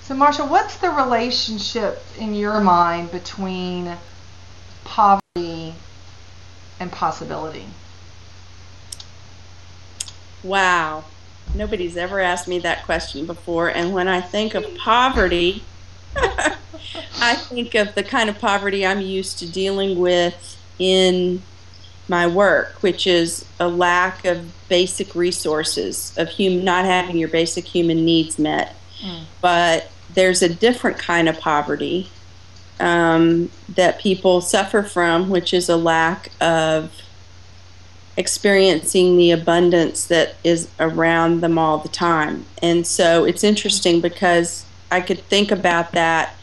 So, Marsha, what's the relationship in your mind between poverty and possibility? Wow. Nobody's ever asked me that question before. And when I think of poverty, I think of the kind of poverty I'm used to dealing with in my work, which is a lack of basic resources, of not having your basic human needs met. Mm. But there's a different kind of poverty that people suffer from, which is a lack of experiencing the abundance that is around them all the time. And so it's interesting because I could think about that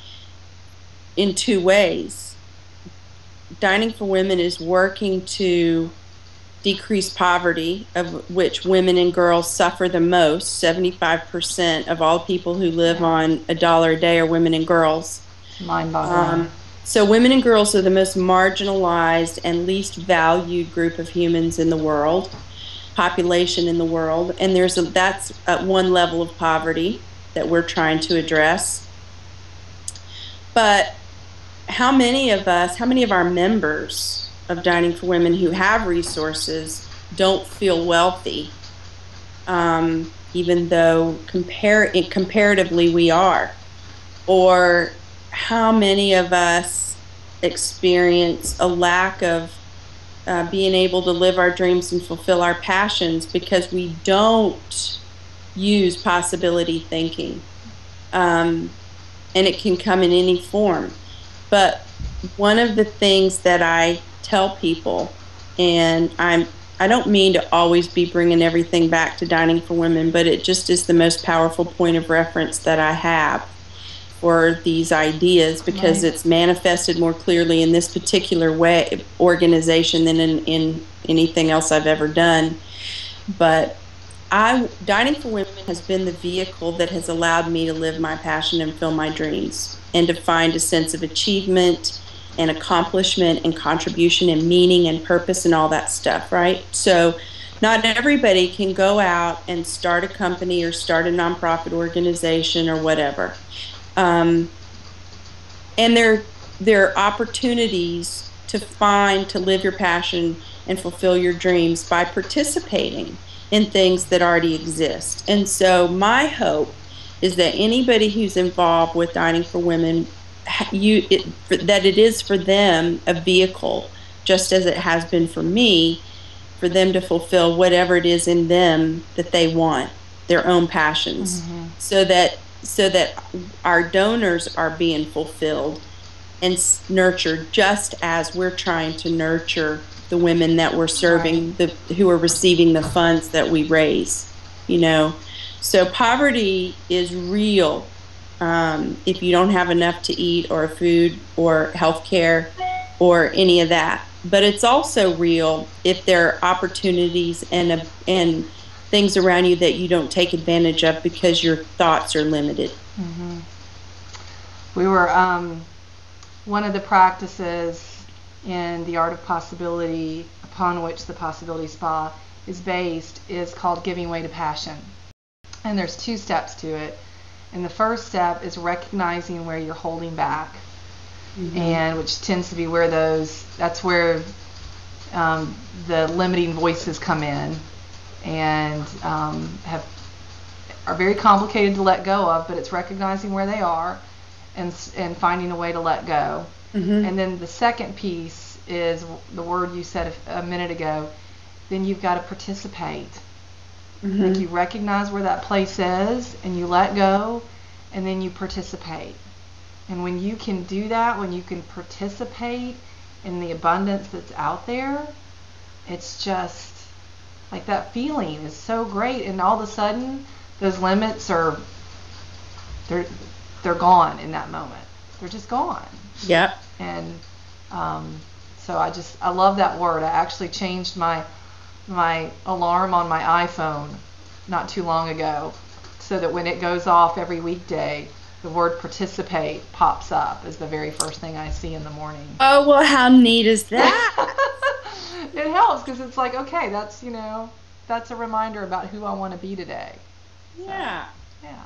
in two ways. Dining for Women is working to decrease poverty, of which women and girls suffer the most. 75% of all people who live on $1 a day are women and girls. Mind-boggling. So women and girls are the most marginalized and least valued group of humans in the world, population in the world, and that's at one level of poverty that we're trying to address. But how many of our members of Dining for Women who have resources don't feel wealthy, even though comparatively we are? Or how many of us experience a lack of being able to live our dreams and fulfill our passions because we don't use possibility thinking? And it can come in any form. But one of the things that I tell people, and I don't mean to always be bringing everything back to Dining for Women, but it just is the most powerful point of reference that I have for these ideas, because Right. it's manifested more clearly in this particular way organization than in anything else I've ever done. But Dining for Women has been the vehicle that has allowed me to live my passion and fill my dreams, and to find a sense of achievement and accomplishment and contribution and meaning and purpose and all that stuff, right? So not everybody can go out and start a company or start a nonprofit organization or whatever. And there are opportunities to live your passion and fulfill your dreams by participating in things that already exist. And so my hope is that anybody who's involved with Dining for Women, that it is for them a vehicle, just as it has been for me, for them to fulfill whatever it is in them that they want, their own passions, so that our donors are being fulfilled and nurtured, just as we're trying to nurture the women that we're serving, who are receiving the funds that we raise. So poverty is real if you don't have enough to eat or food or health care or any of that. But it's also real if there are opportunities and things around you that you don't take advantage of because your thoughts are limited. Mm-hmm. We were one of the practices in the Art of Possibility, upon which the Possibility Spa is based, is called Giving Way to Passion. And there's 2 steps to it. And the first step is recognizing where you're holding back, and which tends to be where that's where the limiting voices come in, and are very complicated to let go of, but it's recognizing where they are and finding a way to let go. And then the second piece is the word you said a minute ago. Then you've got to participate. Like, you recognize where that place is and you let go, and then you participate. And when you can do that, when you can participate in the abundance that's out there, it's just like that feeling is so great, and all of a sudden those limits they're gone in that moment. They're just gone. Yeah. And so I love that word. I actually changed my alarm on my iPhone not too long ago, so that when it goes off every weekday, the word participate pops up as the very first thing I see in the morning. Oh, well, how neat is that? It helps, because it's like, okay, that's a reminder about who I want to be today. Yeah. So, yeah.